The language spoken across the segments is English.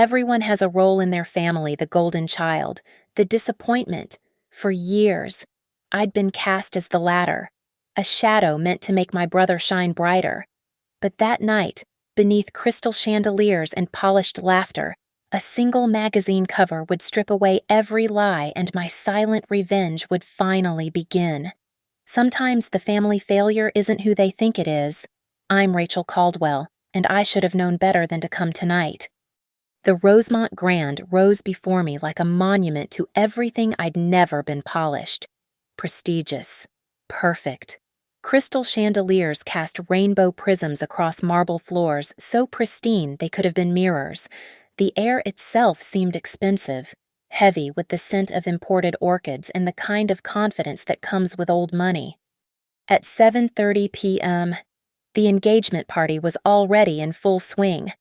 Everyone has a role in their family, the golden child, the disappointment. For years, I'd been cast as the latter, a shadow meant to make my brother shine brighter. But that night, beneath crystal chandeliers and polished laughter, a single magazine cover would strip away every lie and my silent revenge would finally begin. Sometimes the family failure isn't who they think it is. I'm Rachel Caldwell, and I should have known better than to come tonight. The Rosemont Grand rose before me like a monument to everything I'd never been polished. Prestigious. Perfect. Crystal chandeliers cast rainbow prisms across marble floors so pristine they could have been mirrors. The air itself seemed expensive, heavy with the scent of imported orchids and the kind of confidence that comes with old money. At 7:30 p.m., the engagement party was already in full swing.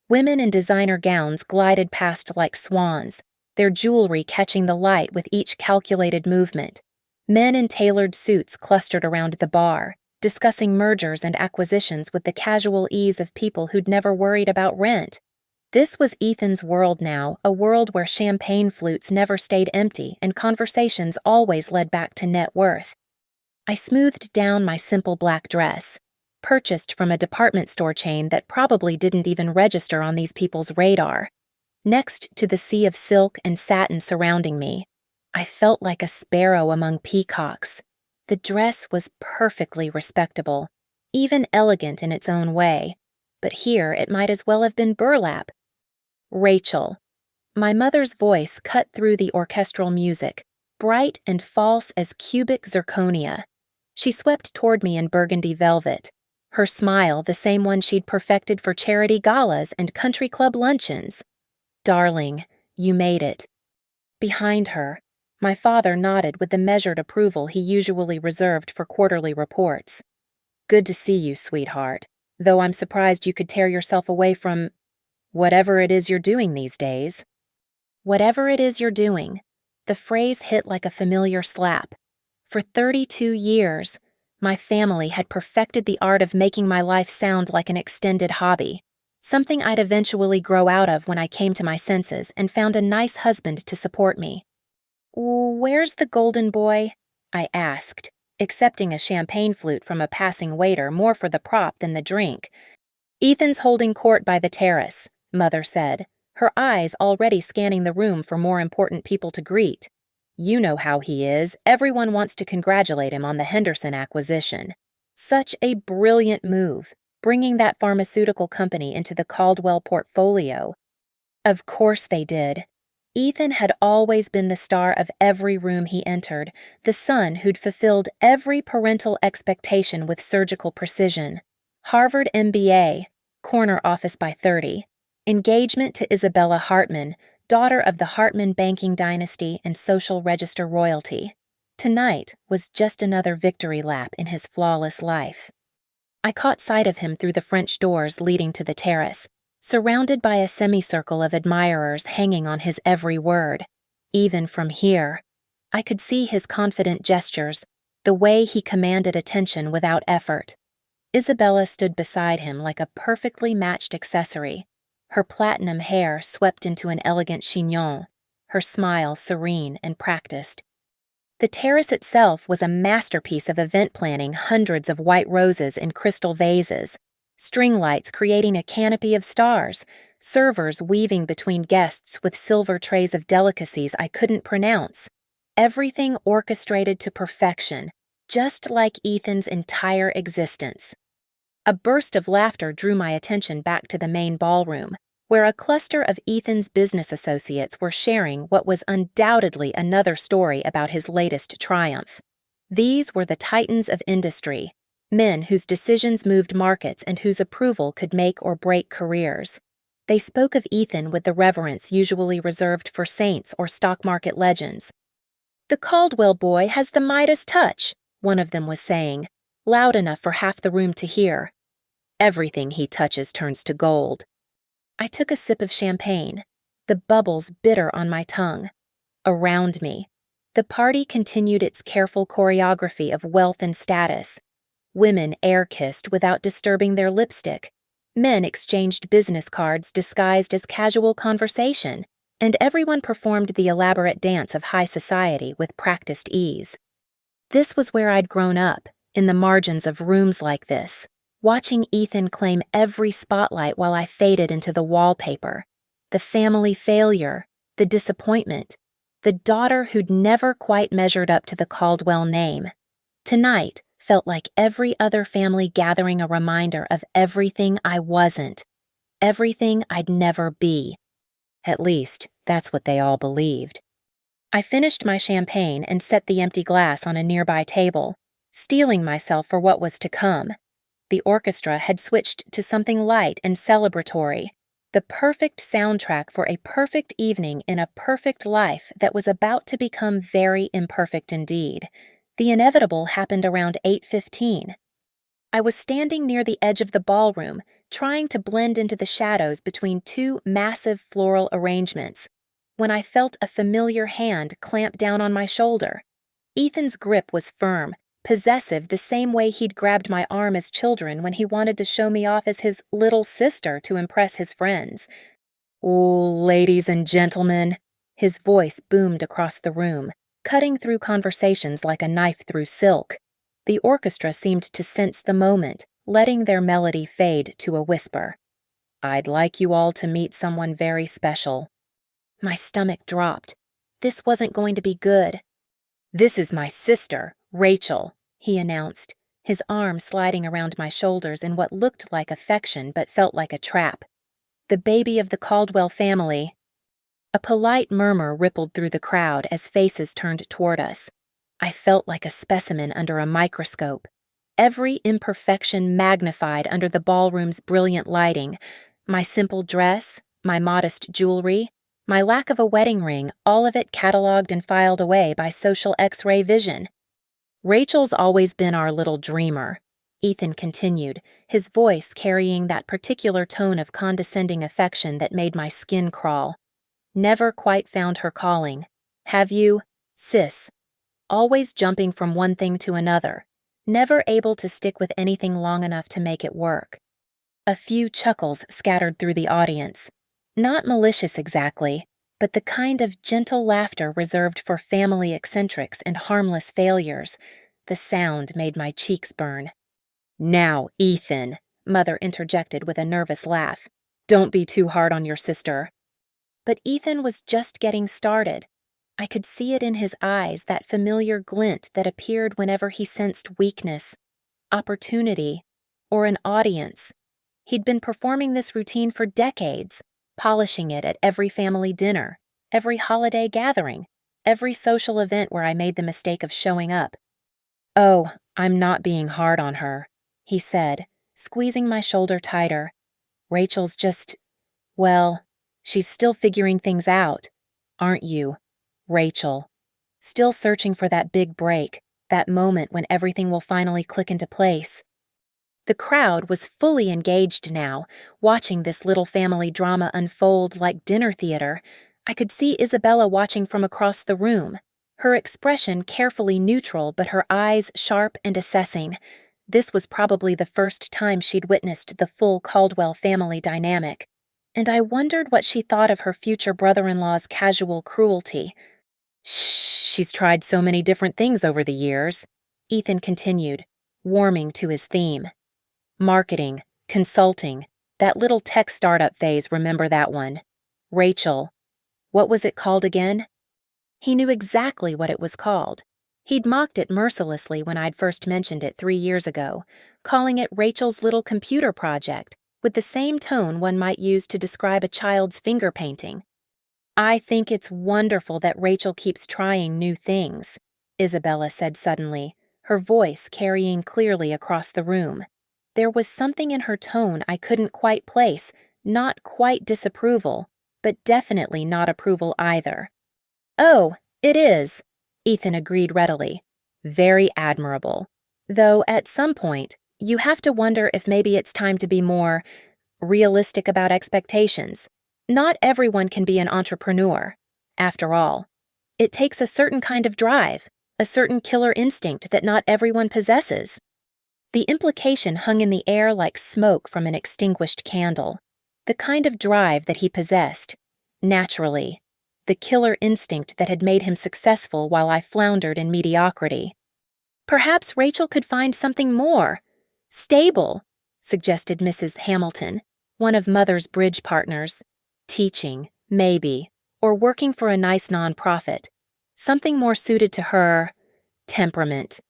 Women in designer gowns glided past like swans, their jewelry catching the light with each calculated movement. Men in tailored suits clustered around the bar, discussing mergers and acquisitions with the casual ease of people who'd never worried about rent. This was Ethan's world now, a world where champagne flutes never stayed empty and conversations always led back to net worth. I smoothed down my simple black dress, purchased from a department store chain that probably didn't even register on these people's radar. Next to the sea of silk and satin surrounding me, I felt like a sparrow among peacocks. The dress was perfectly respectable, even elegant in its own way, but here it might as well have been burlap. Rachel. My mother's voice cut through the orchestral music, bright and false as cubic zirconia. She swept toward me in burgundy velvet, her smile the same one she'd perfected for charity galas and country club luncheons. Darling, you made it. Behind her, my father nodded with the measured approval he usually reserved for quarterly reports. Good to see you, sweetheart, though I'm surprised you could tear yourself away from whatever it is you're doing these days. Whatever it is you're doing. The phrase hit like a familiar slap. For 32 years, my family had perfected the art of making my life sound like an extended hobby, something I'd eventually grow out of when I came to my senses and found a nice husband to support me. "Where's the golden boy?" I asked, accepting a champagne flute from a passing waiter more for the prop than the drink. "Ethan's holding court by the terrace," Mother said, her eyes already scanning the room for more important people to greet. "You know how he is. Everyone wants to congratulate him on the Henderson acquisition. Such a brilliant move, bringing that pharmaceutical company into the Caldwell portfolio." Of course they did. Ethan had always been the star of every room he entered, the son who'd fulfilled every parental expectation with surgical precision. Harvard MBA, corner office by 30, engagement to Isabella Hartman, daughter of the Hartman banking dynasty and social register royalty. Tonight was just another victory lap in his flawless life. I caught sight of him through the French doors leading to the terrace, surrounded by a semicircle of admirers hanging on his every word. Even from here, I could see his confident gestures, the way he commanded attention without effort. Isabella stood beside him like a perfectly matched accessory, her platinum hair swept into an elegant chignon, her smile serene and practiced. The terrace itself was a masterpiece of event planning, hundreds of white roses in crystal vases, string lights creating a canopy of stars, servers weaving between guests with silver trays of delicacies I couldn't pronounce. Everything orchestrated to perfection, just like Ethan's entire existence. A burst of laughter drew my attention back to the main ballroom, where a cluster of Ethan's business associates were sharing what was undoubtedly another story about his latest triumph. These were the titans of industry, men whose decisions moved markets and whose approval could make or break careers. They spoke of Ethan with the reverence usually reserved for saints or stock market legends. "The Caldwell boy has the Midas touch," one of them was saying, loud enough for half the room to hear. "Everything he touches turns to gold." I took a sip of champagne, the bubbles bitter on my tongue. Around me, the party continued its careful choreography of wealth and status. Women air-kissed without disturbing their lipstick. Men exchanged business cards disguised as casual conversation, and everyone performed the elaborate dance of high society with practiced ease. This was where I'd grown up, in the margins of rooms like this, watching Ethan claim every spotlight while I faded into the wallpaper. The family failure, the disappointment, the daughter who'd never quite measured up to the Caldwell name. Tonight felt like every other family gathering a reminder of everything I wasn't, everything I'd never be. At least, that's what they all believed. I finished my champagne and set the empty glass on a nearby table, steeling myself for what was to come. The orchestra had switched to something light and celebratory, the perfect soundtrack for a perfect evening in a perfect life that was about to become very imperfect indeed. The inevitable happened around 8:15. I was standing near the edge of the ballroom, trying to blend into the shadows between two massive floral arrangements, when I felt a familiar hand clamp down on my shoulder. Ethan's grip was firm, possessive the same way he'd grabbed my arm as children when he wanted to show me off as his little sister to impress his friends. "Oh, ladies and gentlemen," his voice boomed across the room, cutting through conversations like a knife through silk. The orchestra seemed to sense the moment, letting their melody fade to a whisper. "I'd like you all to meet someone very special." My stomach dropped. This wasn't going to be good. "This is my sister, Rachel," he announced, his arm sliding around my shoulders in what looked like affection but felt like a trap. "The baby of the Caldwell family." A polite murmur rippled through the crowd as faces turned toward us. I felt like a specimen under a microscope, every imperfection magnified under the ballroom's brilliant lighting, my simple dress, my modest jewelry, my lack of a wedding ring, all of it cataloged and filed away by social X-ray vision. "Rachel's always been our little dreamer," Ethan continued, his voice carrying that particular tone of condescending affection that made my skin crawl. "Never quite found her calling. Have you, sis? Always jumping from one thing to another, never able to stick with anything long enough to make it work." A few chuckles scattered through the audience. Not malicious exactly, but the kind of gentle laughter reserved for family eccentrics and harmless failures. The sound made my cheeks burn. "Now, Ethan," Mother interjected with a nervous laugh, "don't be too hard on your sister." But Ethan was just getting started. I could see it in his eyes, that familiar glint that appeared whenever he sensed weakness, opportunity, or an audience. He'd been performing this routine for decades, polishing it at every family dinner, every holiday gathering, every social event where I made the mistake of showing up. "Oh, I'm not being hard on her," he said, squeezing my shoulder tighter. "Rachel's just, well, she's still figuring things out. Aren't you, Rachel? Still searching for that big break, that moment when everything will finally click into place." The crowd was fully engaged now, watching this little family drama unfold like dinner theater. I could see Isabella watching from across the room, her expression carefully neutral but her eyes sharp and assessing. This was probably the first time she'd witnessed the full Caldwell family dynamic, and I wondered what she thought of her future brother-in-law's casual cruelty. "She's tried so many different things over the years," Ethan continued, warming to his theme. "Marketing, consulting, that little tech startup phase, remember that one? Rachel, what was it called again?" He knew exactly what it was called. He'd mocked it mercilessly when I'd first mentioned it 3 years ago, calling it Rachel's little computer project, with the same tone one might use to describe a child's finger painting. "I think it's wonderful that Rachel keeps trying new things," Isabella said suddenly, her voice carrying clearly across the room. There was something in her tone I couldn't quite place, not quite disapproval, but definitely not approval either. "Oh, it is," Ethan agreed readily. "Very admirable. Though at some point, you have to wonder if maybe it's time to be more realistic about expectations. Not everyone can be an entrepreneur. After all, it takes a certain kind of drive, a certain killer instinct that not everyone possesses." The implication hung in the air like smoke from an extinguished candle. The kind of drive that he possessed, naturally. The killer instinct that had made him successful while I floundered in mediocrity. Perhaps Rachel could find something more. Stable, suggested Mrs. Hamilton, one of Mother's bridge partners. Teaching, maybe, or working for a nice nonprofit. Something more suited to her temperament.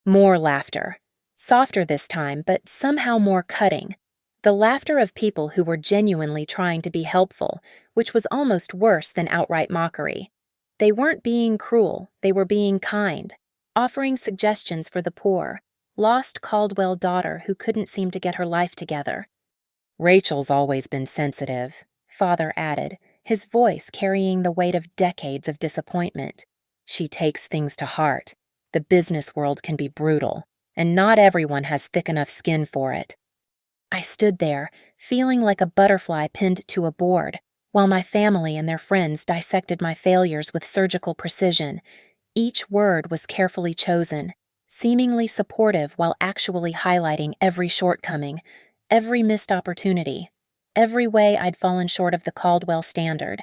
More laughter. Softer this time, but somehow more cutting. The laughter of people who were genuinely trying to be helpful, which was almost worse than outright mockery. They weren't being cruel, they were being kind, offering suggestions for the poor, lost Caldwell daughter who couldn't seem to get her life together. Rachel's always been sensitive, Father added, his voice carrying the weight of decades of disappointment. She takes things to heart. The business world can be brutal, and not everyone has thick enough skin for it. I stood there, feeling like a butterfly pinned to a board, while my family and their friends dissected my failures with surgical precision. Each word was carefully chosen, seemingly supportive while actually highlighting every shortcoming, every missed opportunity, every way I'd fallen short of the Caldwell standard.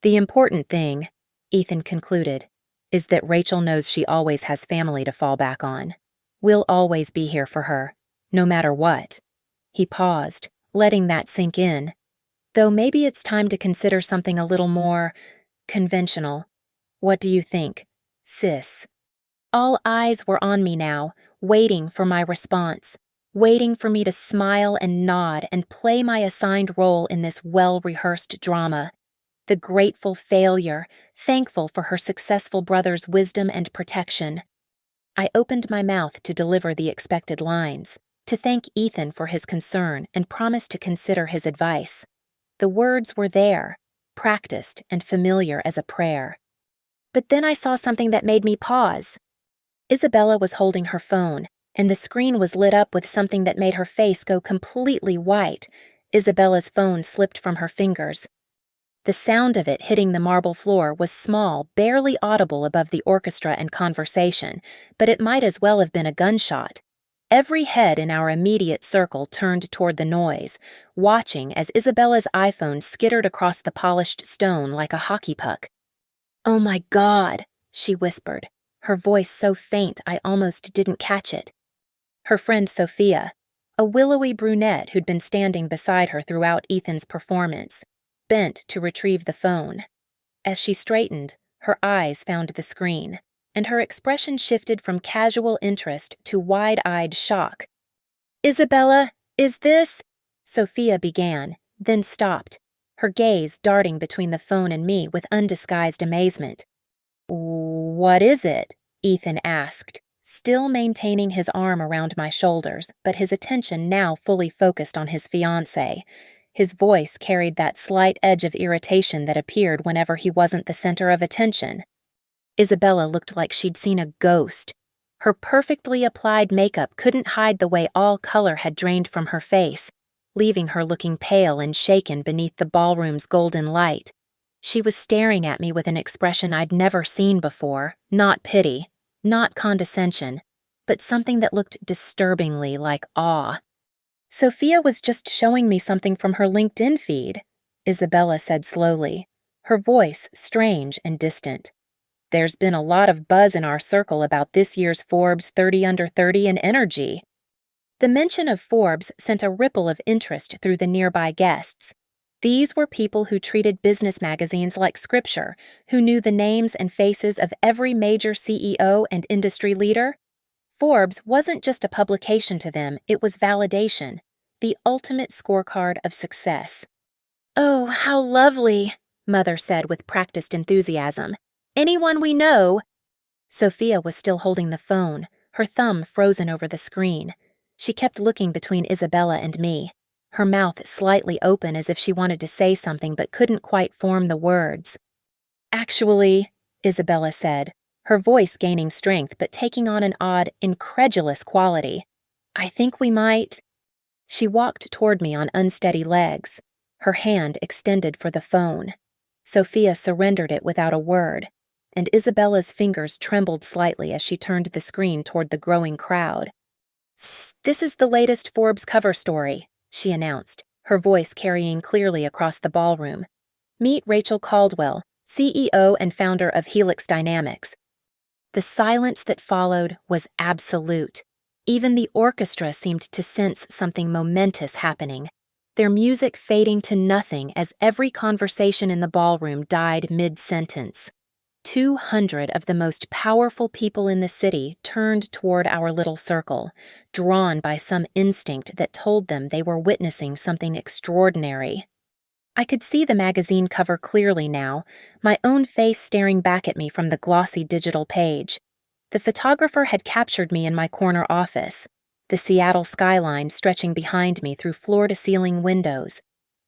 The important thing, Ethan concluded, is that Rachel knows she always has family to fall back on. We'll always be here for her, no matter what. He paused, letting that sink in. Though maybe it's time to consider something a little more conventional. What do you think, sis? All eyes were on me now, waiting for my response, waiting for me to smile and nod and play my assigned role in this well-rehearsed drama. The grateful failure, thankful for her successful brother's wisdom and protection. I opened my mouth to deliver the expected lines, to thank Ethan for his concern and promise to consider his advice. The words were there, practiced and familiar as a prayer. But then I saw something that made me pause. Isabella was holding her phone, and the screen was lit up with something that made her face go completely white. Isabella's phone slipped from her fingers. The sound of it hitting the marble floor was small, barely audible above the orchestra and conversation, but it might as well have been a gunshot. Every head in our immediate circle turned toward the noise, watching as Isabella's iPhone skittered across the polished stone like a hockey puck. "Oh my God," she whispered, her voice so faint I almost didn't catch it. Her friend Sophia, a willowy brunette who'd been standing beside her throughout Ethan's performance, bent to retrieve the phone. As she straightened, her eyes found the screen, and her expression shifted from casual interest to wide-eyed shock. "Isabella, is this?" Sophia began, then stopped, her gaze darting between the phone and me with undisguised amazement. "What is it?" Ethan asked, still maintaining his arm around my shoulders, but his attention now fully focused on his fiancée. His voice carried that slight edge of irritation that appeared whenever he wasn't the center of attention. Isabella looked like she'd seen a ghost. Her perfectly applied makeup couldn't hide the way all color had drained from her face, leaving her looking pale and shaken beneath the ballroom's golden light. She was staring at me with an expression I'd never seen before, not pity, not condescension, but something that looked disturbingly like awe. "Sophia was just showing me something from her LinkedIn feed," Isabella said slowly, her voice strange and distant. "There's been a lot of buzz in our circle about this year's Forbes 30 Under 30 and energy." The mention of Forbes sent a ripple of interest through the nearby guests. These were people who treated business magazines like scripture, who knew the names and faces of every major CEO and industry leader. Forbes wasn't just a publication to them, it was validation, the ultimate scorecard of success. "Oh, how lovely," Mother said with practiced enthusiasm. "Anyone we know?" Sophia was still holding the phone, her thumb frozen over the screen. She kept looking between Isabella and me, her mouth slightly open as if she wanted to say something but couldn't quite form the words. "Actually," Isabella said, her voice gaining strength but taking on an odd, incredulous quality, "I think we might." She walked toward me on unsteady legs, her hand extended for the phone. Sophia surrendered it without a word, and Isabella's fingers trembled slightly as she turned the screen toward the growing crowd. This is the latest Forbes cover story," she announced, her voice carrying clearly across the ballroom. "Meet Rachel Caldwell, CEO and founder of Helix Dynamics." The silence that followed was absolute. Even the orchestra seemed to sense something momentous happening, their music fading to nothing as every conversation in the ballroom died mid-sentence. 200 of the most powerful people in the city turned toward our little circle, drawn by some instinct that told them they were witnessing something extraordinary. I could see the magazine cover clearly now, my own face staring back at me from the glossy digital page. The photographer had captured me in my corner office, the Seattle skyline stretching behind me through floor-to-ceiling windows.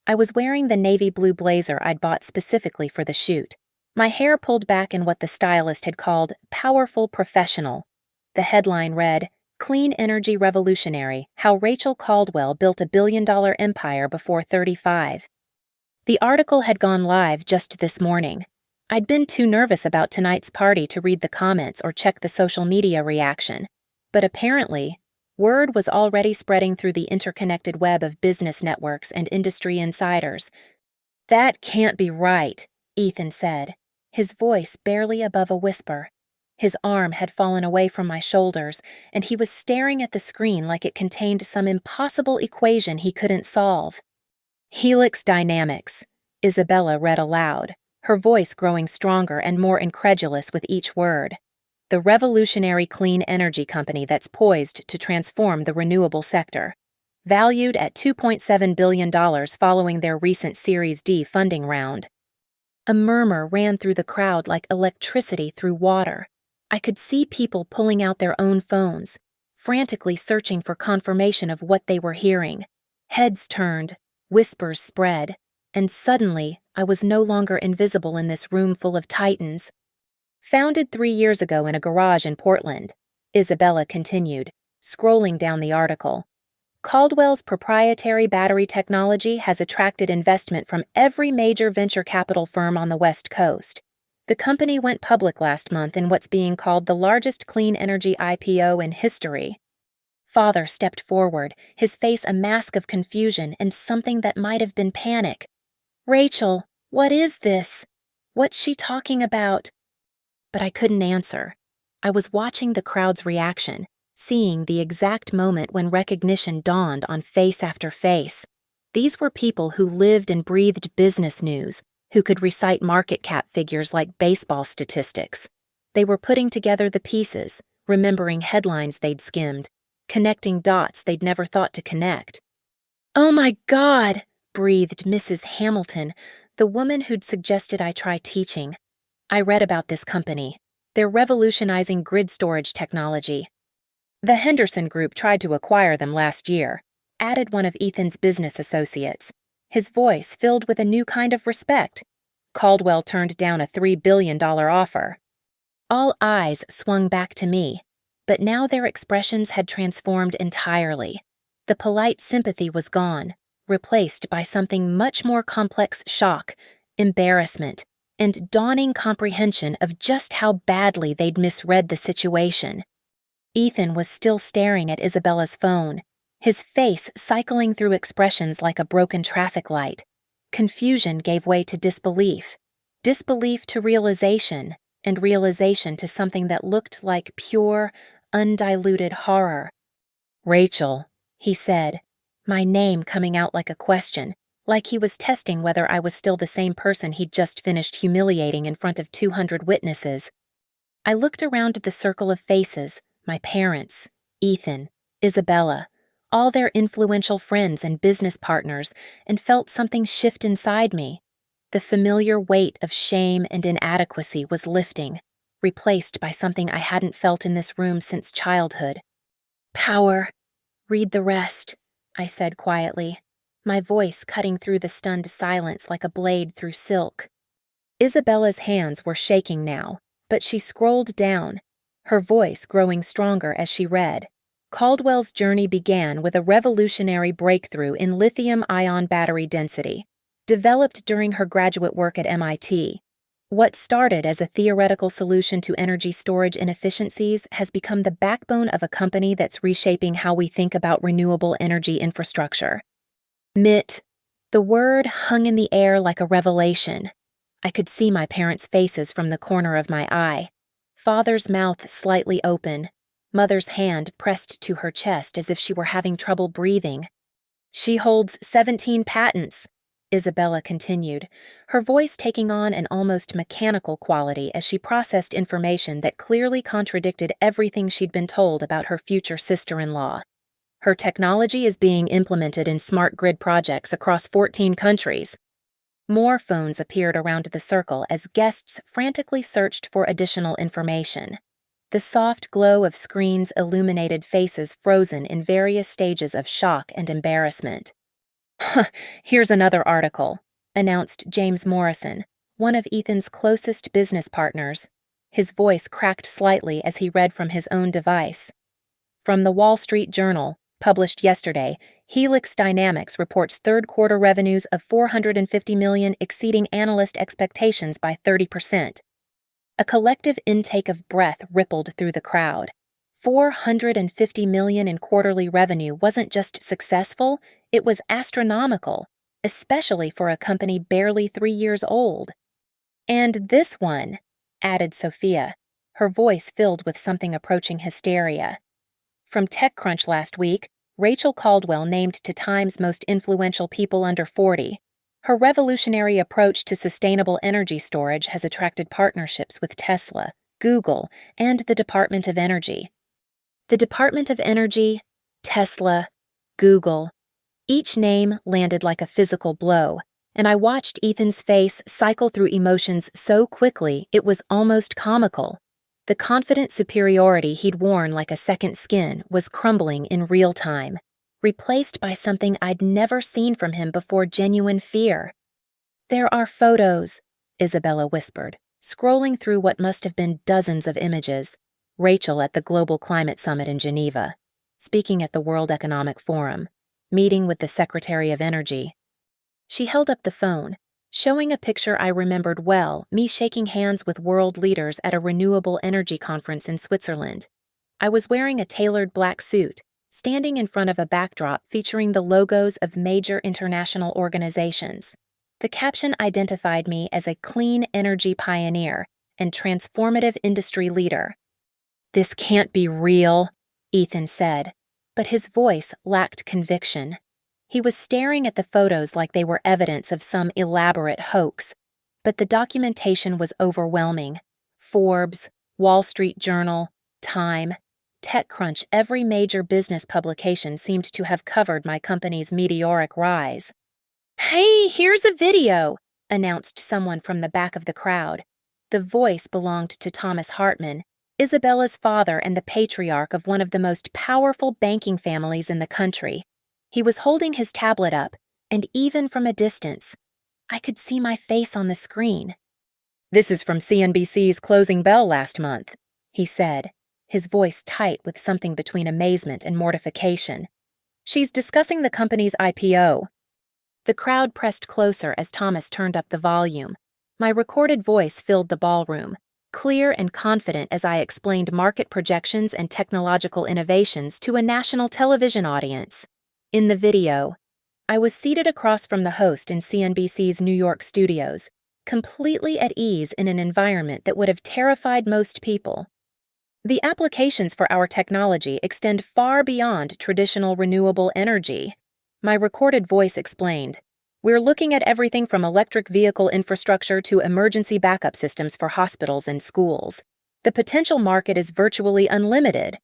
I was wearing the navy blue blazer I'd bought specifically for the shoot, my hair pulled back in what the stylist had called powerful professional. The headline read, "Clean Energy Revolutionary, How Rachel Caldwell Built a Billion-Dollar Empire Before 35. The article had gone live just this morning. I'd been too nervous about tonight's party to read the comments or check the social media reaction, but apparently, word was already spreading through the interconnected web of business networks and industry insiders. "That can't be right," Ethan said, his voice barely above a whisper. His arm had fallen away from my shoulders, and he was staring at the screen like it contained some impossible equation he couldn't solve. "Helix Dynamics," Isabella read aloud, her voice growing stronger and more incredulous with each word. "The revolutionary clean energy company that's poised to transform the renewable sector. Valued at $2.7 billion following their recent Series D funding round." A murmur ran through the crowd like electricity through water. I could see people pulling out their own phones, frantically searching for confirmation of what they were hearing. Heads turned, whispers spread, and suddenly I was no longer invisible in this room full of titans. "Founded 3 years ago in a garage in Portland," Isabella continued, scrolling down the article. "Caldwell's proprietary battery technology has attracted investment from every major venture capital firm on the West Coast. The company went public last month in what's being called the largest clean energy IPO in history." Father stepped forward, his face a mask of confusion and something that might have been panic. "Rachel, what is this? What's she talking about?" But I couldn't answer. I was watching the crowd's reaction, seeing the exact moment when recognition dawned on face after face. These were people who lived and breathed business news, who could recite market cap figures like baseball statistics. They were putting together the pieces, remembering headlines they'd skimmed, connecting dots they'd never thought to connect. "Oh my God!" breathed Mrs. Hamilton, the woman who'd suggested I try teaching. "I read about this company. They're revolutionizing grid storage technology. The Henderson Group tried to acquire them last year," added one of Ethan's business associates, his voice filled with a new kind of respect. "Caldwell turned down a $3 billion offer." All eyes swung back to me, but now their expressions had transformed entirely. The polite sympathy was gone, replaced by something much more complex: shock, embarrassment, and dawning comprehension of just how badly they'd misread the situation. Ethan was still staring at Isabella's phone, his face cycling through expressions like a broken traffic light. Confusion gave way to disbelief, disbelief to realization, and realization to something that looked like pure, undiluted horror. "Rachel," he said, my name coming out like a question, like he was testing whether I was still the same person he'd just finished humiliating in front of 200 witnesses. I looked around at the circle of faces, my parents, Ethan, Isabella, all their influential friends and business partners, and felt something shift inside me. The familiar weight of shame and inadequacy was lifting, replaced by something I hadn't felt in this room since childhood. "Power. Read the rest," I said quietly, my voice cutting through the stunned silence like a blade through silk. Isabella's hands were shaking now, but she scrolled down, her voice growing stronger as she read. Caldwell's journey began with a revolutionary breakthrough in lithium-ion battery density, developed during her graduate work at MIT. What started as a theoretical solution to energy storage inefficiencies has become the backbone of a company that's reshaping how we think about renewable energy infrastructure. MIT. The word hung in the air like a revelation. I could see my parents' faces from the corner of my eye. Father's mouth slightly open, Mother's hand pressed to her chest as if she were having trouble breathing. She holds 17 patents, Isabella continued, her voice taking on an almost mechanical quality as she processed information that clearly contradicted everything she'd been told about her future sister-in-law. Her technology is being implemented in smart grid projects across 14 countries. More phones appeared around the circle as guests frantically searched for additional information. The soft glow of screens illuminated faces frozen in various stages of shock and embarrassment. Here's another article, announced James Morrison, one of Ethan's closest business partners. His voice cracked slightly as he read from his own device. From the Wall Street Journal, published yesterday, Helix Dynamics reports third-quarter revenues of $450 million, exceeding analyst expectations by 30%. A collective intake of breath rippled through the crowd. $450 million in quarterly revenue wasn't just successful, it was astronomical, especially for a company barely 3 years old. And this one, added Sophia, her voice filled with something approaching hysteria. From TechCrunch last week, Rachel Caldwell named to Time's most influential people under 40. Her revolutionary approach to sustainable energy storage has attracted partnerships with Tesla, Google, and the Department of Energy. The Department of Energy, Tesla, Google. Each name landed like a physical blow, and I watched Ethan's face cycle through emotions so quickly it was almost comical. The confident superiority he'd worn like a second skin was crumbling in real time, replaced by something I'd never seen from him before: genuine fear. "There are photos," Isabella whispered, scrolling through what must have been dozens of images. Rachel at the Global Climate Summit in Geneva, speaking at the World Economic Forum, meeting with the Secretary of Energy. She held up the phone, showing a picture I remembered well, me shaking hands with world leaders at a renewable energy conference in Switzerland. I was wearing a tailored black suit, standing in front of a backdrop featuring the logos of major international organizations. The caption identified me as a clean energy pioneer and transformative industry leader. "This can't be real," Ethan said, but his voice lacked conviction. He was staring at the photos like they were evidence of some elaborate hoax, but the documentation was overwhelming. Forbes, Wall Street Journal, Time, TechCrunch, every major business publication seemed to have covered my company's meteoric rise. "Hey, here's a video," announced someone from the back of the crowd. The voice belonged to Thomas Hartman, Isabella's father and the patriarch of one of the most powerful banking families in the country. He was holding his tablet up, and even from a distance, I could see my face on the screen. "This is from CNBC's Closing Bell last month," he said, his voice tight with something between amazement and mortification. "She's discussing the company's IPO." The crowd pressed closer as Thomas turned up the volume. My recorded voice filled the ballroom, clear and confident as I explained market projections and technological innovations to a national television audience. In the video, I was seated across from the host in CNBC's New York studios, completely at ease in an environment that would have terrified most people. "The applications for our technology extend far beyond traditional renewable energy," my recorded voice explained. "We're looking at everything from electric vehicle infrastructure to emergency backup systems for hospitals and schools. The potential market is virtually unlimited."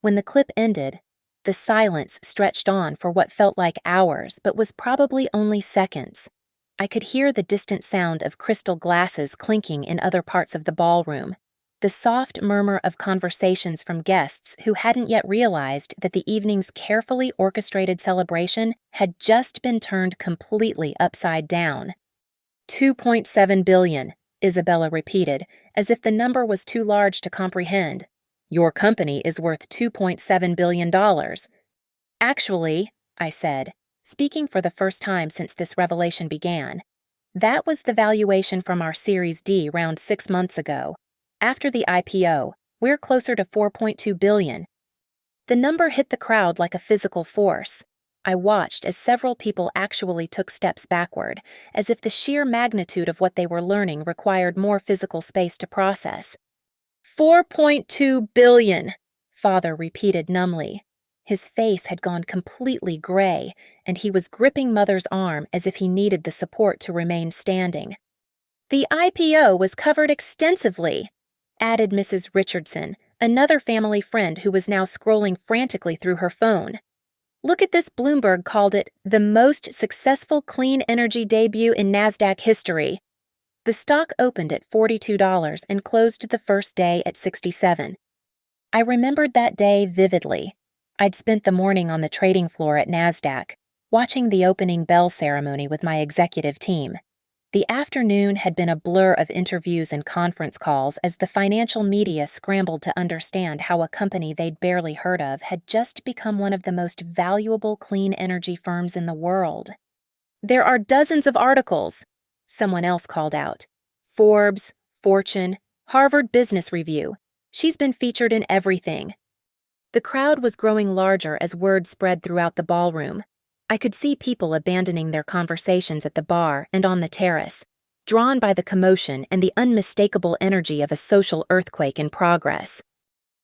When the clip ended, the silence stretched on for what felt like hours but was probably only seconds. I could hear the distant sound of crystal glasses clinking in other parts of the ballroom, the soft murmur of conversations from guests who hadn't yet realized that the evening's carefully orchestrated celebration had just been turned completely upside down. $2.7 billion, Isabella repeated, as if the number was too large to comprehend. "Your company is worth $2.7 billion. Actually," I said, speaking for the first time since this revelation began, That was the valuation from our Series D round 6 months ago. After the IPO, we're closer to 4.2 billion. The number hit the crowd like a physical force. I watched as several people actually took steps backward, as if the sheer magnitude of what they were learning required more physical space to process. 4.2 billion, Father repeated numbly. His face had gone completely gray, and he was gripping Mother's arm as if he needed the support to remain standing. The IPO was covered extensively, added Mrs. Richardson, another family friend who was now scrolling frantically through her phone. Look at this, Bloomberg called it the most successful clean energy debut in NASDAQ history. The stock opened at $42 and closed the first day at $67. I remembered that day vividly. I'd spent the morning on the trading floor at NASDAQ, watching the opening bell ceremony with my executive team. The afternoon had been a blur of interviews and conference calls as the financial media scrambled to understand how a company they'd barely heard of had just become one of the most valuable clean energy firms in the world. There are dozens of articles, someone else called out. Forbes, Fortune, Harvard Business Review. She's been featured in everything. The crowd was growing larger as word spread throughout the ballroom. I could see people abandoning their conversations at the bar and on the terrace, drawn by the commotion and the unmistakable energy of a social earthquake in progress.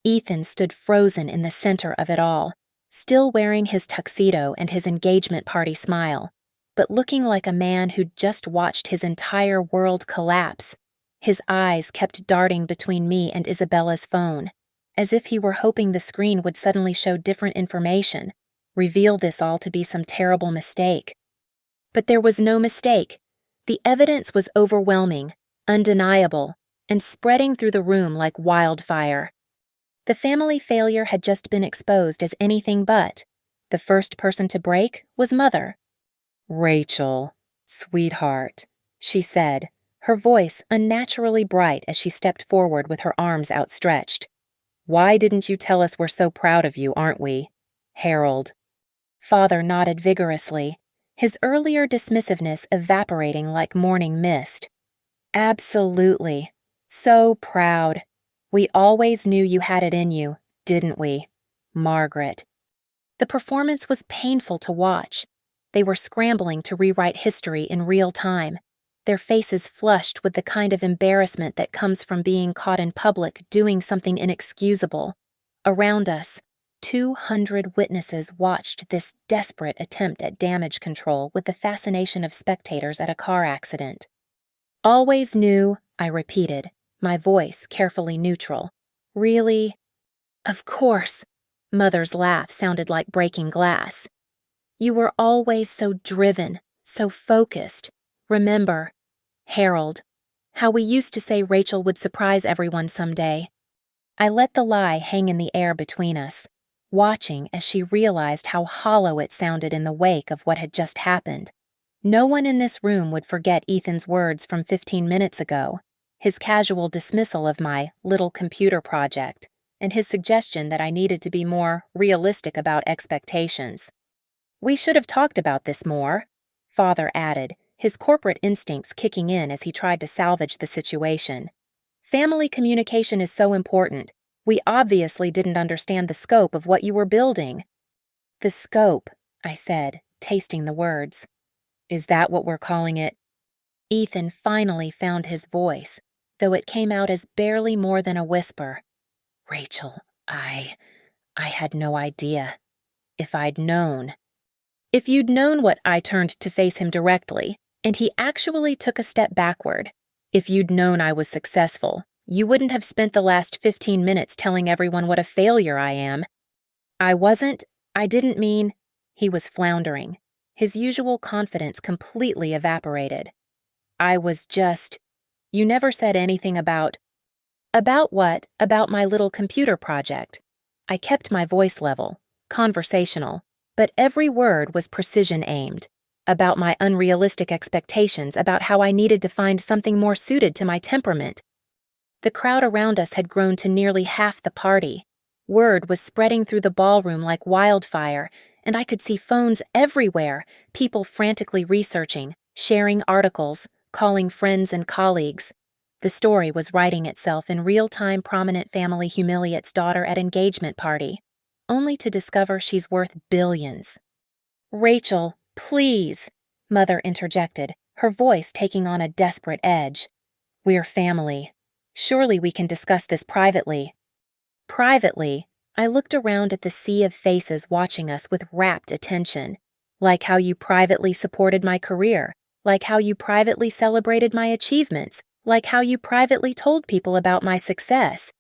Ethan stood frozen in the center of it all, still wearing his tuxedo and his engagement party smile, but looking like a man who'd just watched his entire world collapse. His eyes kept darting between me and Isabella's phone, as if he were hoping the screen would suddenly show different information, reveal this all to be some terrible mistake. But there was no mistake. The evidence was overwhelming, undeniable, and spreading through the room like wildfire. The family failure had just been exposed as anything but. The first person to break was Mother. "Rachel, sweetheart," she said, her voice unnaturally bright as she stepped forward with her arms outstretched. "Why didn't you tell us we're so proud of you, aren't we? Harold." Father nodded vigorously, his earlier dismissiveness evaporating like morning mist. "Absolutely. So proud. We always knew you had it in you, didn't we? Margaret." The performance was painful to watch. They were scrambling to rewrite history in real time, their faces flushed with the kind of embarrassment that comes from being caught in public doing something inexcusable. Around us, 200 witnesses watched this desperate attempt at damage control with the fascination of spectators at a car accident. "Always knew," I repeated, my voice carefully neutral. "Really?" "Of course." Mother's laugh sounded like breaking glass. "You were always so driven, so focused. Remember, Harold, how we used to say Rachel would surprise everyone someday." I let the lie hang in the air between us, watching as she realized how hollow it sounded in the wake of what had just happened. No one in this room would forget Ethan's words from 15 minutes ago, his casual dismissal of my little computer project, and his suggestion that I needed to be more realistic about expectations. "We should have talked about this more," Father added, his corporate instincts kicking in as he tried to salvage the situation. "Family communication is so important. We obviously didn't understand the scope of what you were building." "The scope," I said, tasting the words. "Is that what we're calling it?" Ethan finally found his voice, though it came out as barely more than a whisper. "Rachel, I had no idea. If I'd known." "If you'd known what," I turned to face him directly, and he actually took a step backward. "If you'd known I was successful, you wouldn't have spent the last 15 minutes telling everyone what a failure I am." I didn't mean," he was floundering. His usual confidence completely evaporated. "I was just, you never said anything about." "About what? About my little computer project." I kept my voice level, conversational, but every word was precision-aimed. About my unrealistic expectations about how I needed to find something more suited to my temperament. The crowd around us had grown to nearly half the party. Word was spreading through the ballroom like wildfire, and I could see phones everywhere, people frantically researching, sharing articles, calling friends and colleagues. The story was writing itself in real time. Prominent family humiliates daughter at engagement party, only to discover she's worth billions. "Rachel, please," Mother interjected, her voice taking on a desperate edge. "We're family. Surely we can discuss this privately." Privately, I looked around at the sea of faces watching us with rapt attention. Like how you privately supported my career, like how you privately celebrated my achievements, like how you privately told people about my success.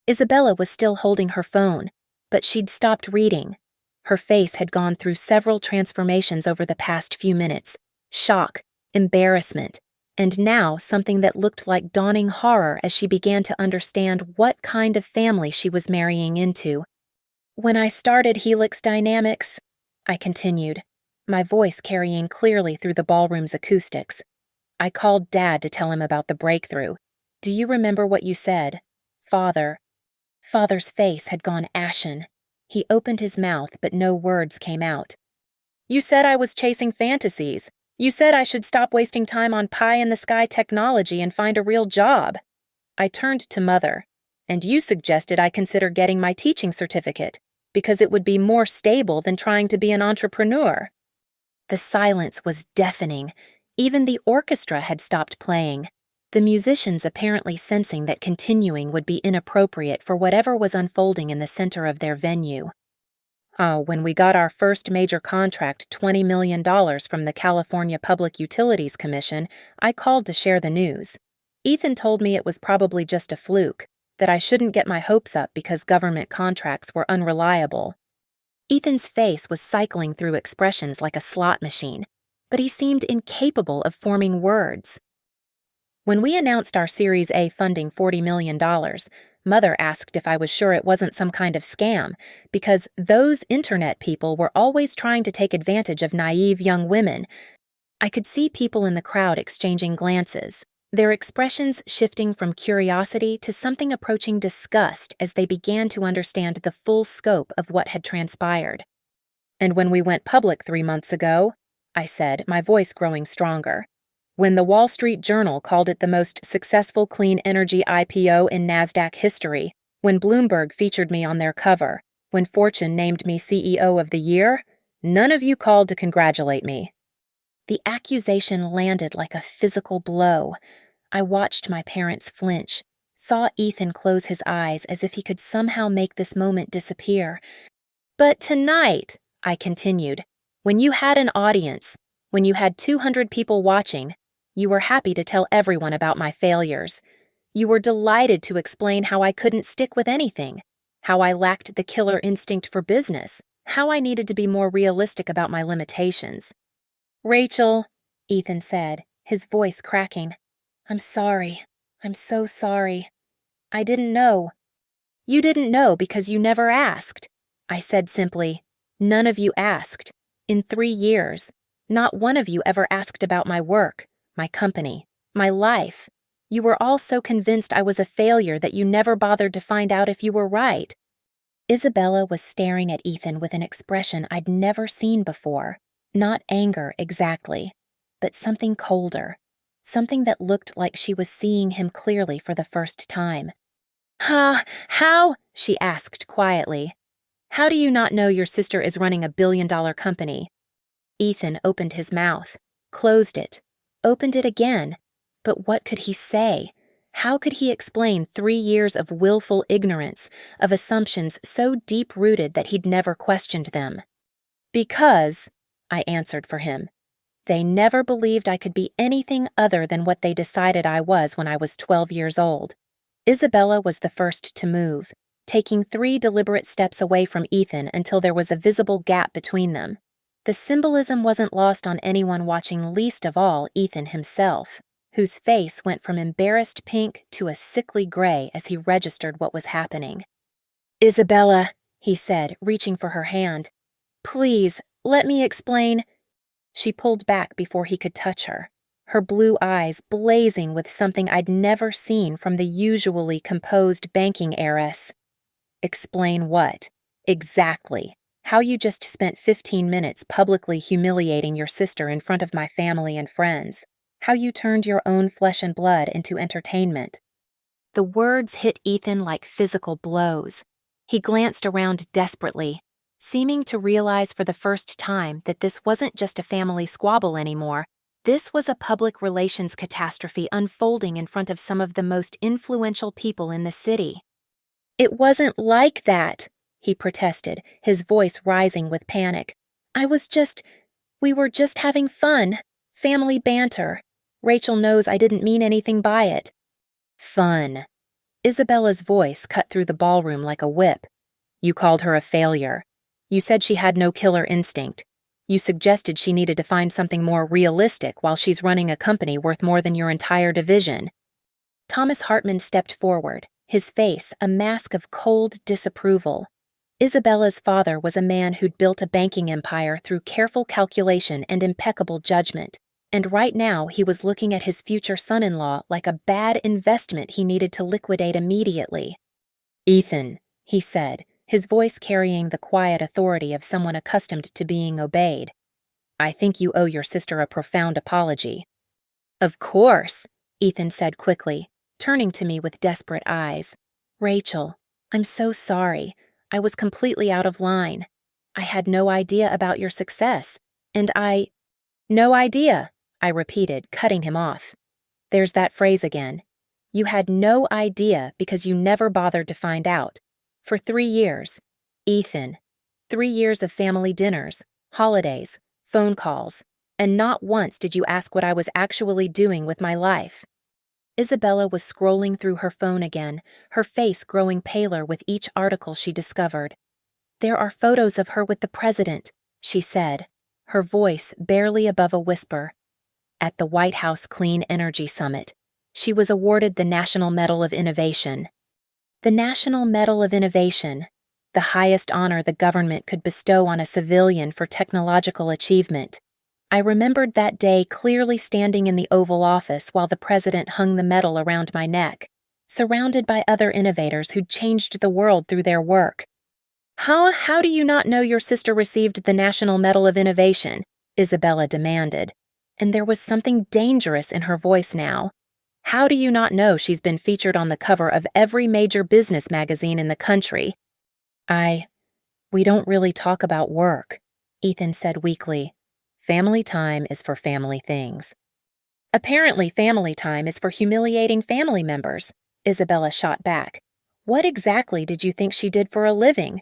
Isabella was still holding her phone, but she'd stopped reading. Her face had gone through several transformations over the past few minutes: shock, embarrassment, and now something that looked like dawning horror as she began to understand what kind of family she was marrying into. "When I started Helix Dynamics," I continued, my voice carrying clearly through the ballroom's acoustics, "I called Dad to tell him about the breakthrough. Do you remember what you said? Father." Father's face had gone ashen. He opened his mouth, but no words came out. "You said I was chasing fantasies. You said I should stop wasting time on pie-in-the-sky technology and find a real job." I turned to Mother, "And you suggested I consider getting my teaching certificate, because it would be more stable than trying to be an entrepreneur." The silence was deafening. Even the orchestra had stopped playing, the musicians apparently sensing that continuing would be inappropriate for whatever was unfolding in the center of their venue. When we got our first major contract, $20 million from the California Public Utilities Commission, I called to share the news. Ethan told me it was probably just a fluke, that I shouldn't get my hopes up because government contracts were unreliable. Ethan's face was cycling through expressions like a slot machine, but he seemed incapable of forming words. When we announced our Series A funding $40 million, Mother asked if I was sure it wasn't some kind of scam, because those internet people were always trying to take advantage of naive young women. I could see people in the crowd exchanging glances, their expressions shifting from curiosity to something approaching disgust as they began to understand the full scope of what had transpired. "And when we went public 3 months ago," I said, my voice growing stronger, "when the Wall Street Journal called it the most successful clean energy IPO in NASDAQ history, when Bloomberg featured me on their cover, when Fortune named me CEO of the year, none of you called to congratulate me." The accusation landed like a physical blow. I watched my parents flinch, saw Ethan close his eyes as if he could somehow make this moment disappear. "But tonight," I continued, "when you had an audience, when you had 200 people watching, you were happy to tell everyone about my failures. You were delighted to explain how I couldn't stick with anything, how I lacked the killer instinct for business, how I needed to be more realistic about my limitations." "Rachel," Ethan said, his voice cracking, "I'm sorry. I'm so sorry. I didn't know." "You didn't know because you never asked." I said simply, "None of you asked. In 3 years, not one of you ever asked about my work, my company, my life. You were all so convinced I was a failure that you never bothered to find out if you were right." Isabella was staring at Ethan with an expression I'd never seen before. Not anger exactly, but something colder, something that looked like she was seeing him clearly for the first time. How?" she asked quietly. "How do you not know your sister is running a billion-dollar company?" Ethan opened his mouth, closed it, opened it again, but what could he say? How could he explain 3 years of willful ignorance, of assumptions so deep-rooted that he'd never questioned them? "Because," I answered for him, "they never believed I could be anything other than what they decided I was when I was 12 years old." Isabella was the first to move, taking 3 deliberate steps away from Ethan until there was a visible gap between them. The symbolism wasn't lost on anyone watching, least of all Ethan himself, whose face went from embarrassed pink to a sickly gray as he registered what was happening. "Isabella," he said, reaching for her hand, "please, let me explain." She pulled back before he could touch her, her blue eyes blazing with something I'd never seen from the usually composed banking heiress. "Explain what? Exactly. How you just spent 15 minutes publicly humiliating your sister in front of my family and friends." How you turned your own flesh and blood into entertainment." The words hit Ethan like physical blows. He glanced around desperately, seeming to realize for the first time that this wasn't just a family squabble anymore. This was a public relations catastrophe unfolding in front of some of the most influential people in the city. "It wasn't like that," he protested, his voice rising with panic. We were just having fun. Family banter. Rachel knows I didn't mean anything by it." "Fun." Isabella's voice cut through the ballroom like a whip. "You called her a failure. You said she had no killer instinct. You suggested she needed to find something more realistic while she's running a company worth more than your entire division." Thomas Hartman stepped forward, his face a mask of cold disapproval. Isabella's father was a man who'd built a banking empire through careful calculation and impeccable judgment, and right now he was looking at his future son-in-law like a bad investment he needed to liquidate immediately. "Ethan," he said, his voice carrying the quiet authority of someone accustomed to being obeyed, "I think you owe your sister a profound apology." "Of course," Ethan said quickly, turning to me with desperate eyes. "Rachel, I'm so sorry. I was completely out of line. I had no idea about your success, and No idea," I repeated, cutting him off. "There's that phrase again. You had no idea because you never bothered to find out. For 3 years. Ethan. 3 years of family dinners, holidays, phone calls, and not once did you ask what I was actually doing with my life." Isabella was scrolling through her phone again, her face growing paler with each article she discovered. "There are photos of her with the president," she said, her voice barely above a whisper. "At the White House Clean Energy Summit. She was awarded the National Medal of Innovation." The National Medal of Innovation, the highest honor the government could bestow on a civilian for technological achievement. I remembered that day clearly standing in the Oval Office while the president hung the medal around my neck, surrounded by other innovators who'd changed the world through their work. How do you not know your sister received the National Medal of Innovation?" Isabella demanded, and there was something dangerous in her voice now. "How do you not know she's been featured on the cover of every major business magazine in the country?" We don't really talk about work," Ethan said weakly. "Family time is for family things." "Apparently family time is for humiliating family members," Isabella shot back. "What exactly did you think she did for a living?"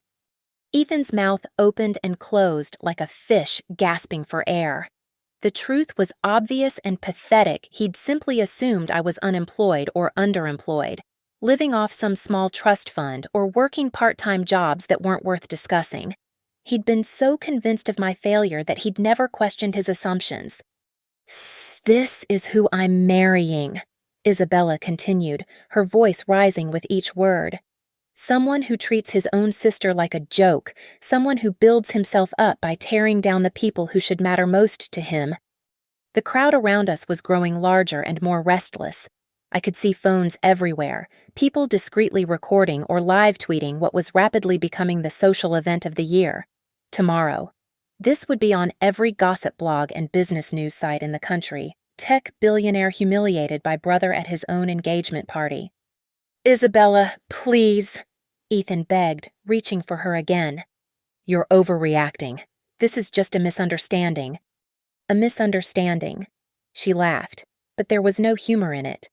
Ethan's mouth opened and closed like a fish gasping for air. The truth was obvious and pathetic. He'd simply assumed I was unemployed or underemployed, living off some small trust fund or working part-time jobs that weren't worth discussing. He'd been so convinced of my failure that he'd never questioned his assumptions. "This is who I'm marrying," Isabella continued, her voice rising with each word. "Someone who treats his own sister like a joke, someone who builds himself up by tearing down the people who should matter most to him." The crowd around us was growing larger and more restless. I could see phones everywhere, people discreetly recording or live tweeting what was rapidly becoming the social event of the year. Tomorrow. This would be on every gossip blog and business news site in the country. Tech billionaire humiliated by brother at his own engagement party. "Isabella, please," Ethan begged, reaching for her again. "You're overreacting. This is just a misunderstanding." "A misunderstanding." She laughed, but there was no humor in it.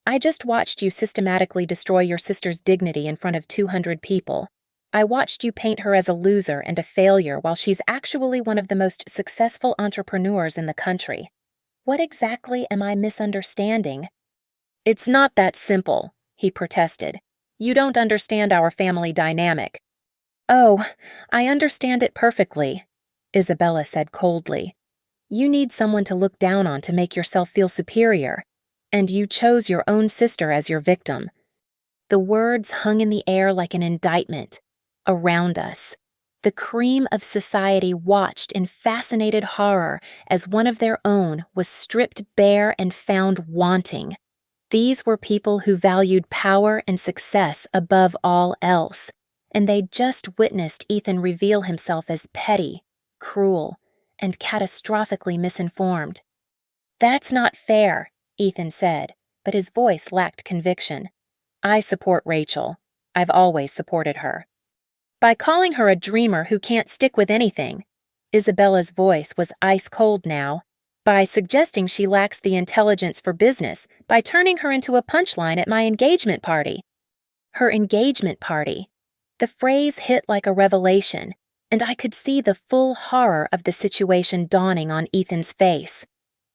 "I just watched you systematically destroy your sister's dignity in front of 200 people. I watched you paint her as a loser and a failure while she's actually one of the most successful entrepreneurs in the country. What exactly am I misunderstanding?" "It's not that simple," he protested. "You don't understand our family dynamic." "Oh, I understand it perfectly," Isabella said coldly. "You need someone to look down on to make yourself feel superior, and you chose your own sister as your victim." The words hung in the air like an indictment. Around us, the cream of society watched in fascinated horror as one of their own was stripped bare and found wanting. These were people who valued power and success above all else, and they'd just witnessed Ethan reveal himself as petty, cruel, and catastrophically misinformed. "That's not fair," Ethan said, but his voice lacked conviction. "I support Rachel. I've always supported her." "By calling her a dreamer who can't stick with anything." Isabella's voice was ice cold now. "By suggesting she lacks the intelligence for business, by turning her into a punchline at my engagement party." Her engagement party. The phrase hit like a revelation, and I could see the full horror of the situation dawning on Ethan's face.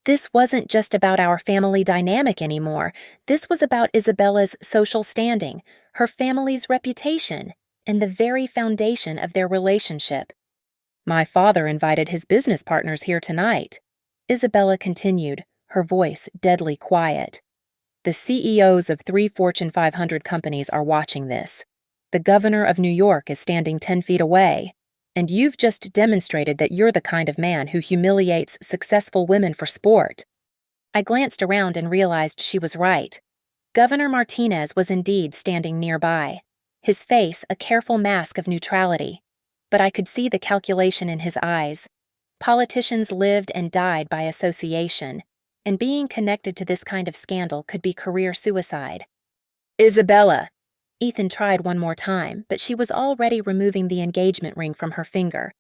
This wasn't just about our family dynamic anymore. This was about Isabella's social standing, her family's reputation, and the very foundation of their relationship. "My father invited his business partners here tonight," Isabella continued, her voice deadly quiet. "The CEOs of 3 Fortune 500 companies are watching this. The governor of New York is standing 10 feet away. And you've just demonstrated that you're the kind of man who humiliates successful women for sport." I glanced around and realized she was right. Governor Martinez was indeed standing nearby, his face a careful mask of neutrality. But I could see the calculation in his eyes. Politicians lived and died by association, and being connected to this kind of scandal could be career suicide. "Isabella." Ethan tried one more time, but she was already removing the engagement ring from her finger.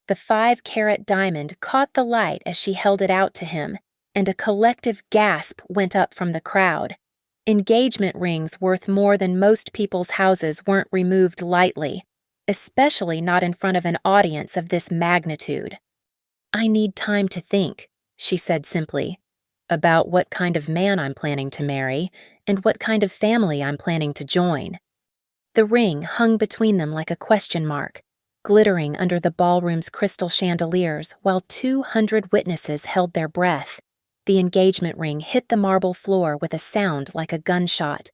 The 5-carat diamond caught the light as she held it out to him, and a collective gasp went up from the crowd. Engagement rings worth more than most people's houses weren't removed lightly, especially not in front of an audience of this magnitude. "I need time to think," she said simply, "about what kind of man I'm planning to marry and what kind of family I'm planning to join." The ring hung between them like a question mark, glittering under the ballroom's crystal chandeliers while 200 witnesses held their breath. The engagement ring hit the marble floor with a sound like a gunshot.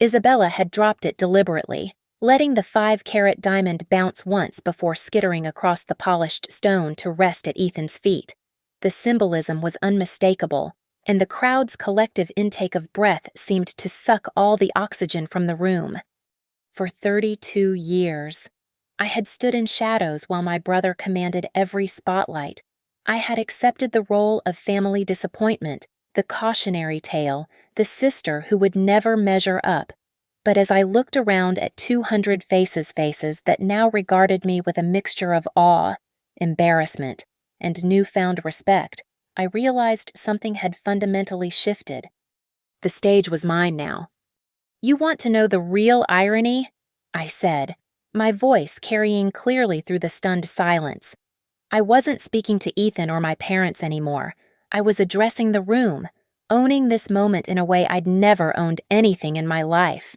Isabella had dropped it deliberately, letting the 5-carat diamond bounce once before skittering across the polished stone to rest at Ethan's feet. The symbolism was unmistakable, and the crowd's collective intake of breath seemed to suck all the oxygen from the room. For 32 years, I had stood in shadows while my brother commanded every spotlight. I had accepted the role of family disappointment, the cautionary tale, the sister who would never measure up. But as I looked around at 200 faces that now regarded me with a mixture of awe, embarrassment, and newfound respect, I realized something had fundamentally shifted. The stage was mine now. "You want to know the real irony?" I said, my voice carrying clearly through the stunned silence. I wasn't speaking to Ethan or my parents anymore. I was addressing the room, owning this moment in a way I'd never owned anything in my life.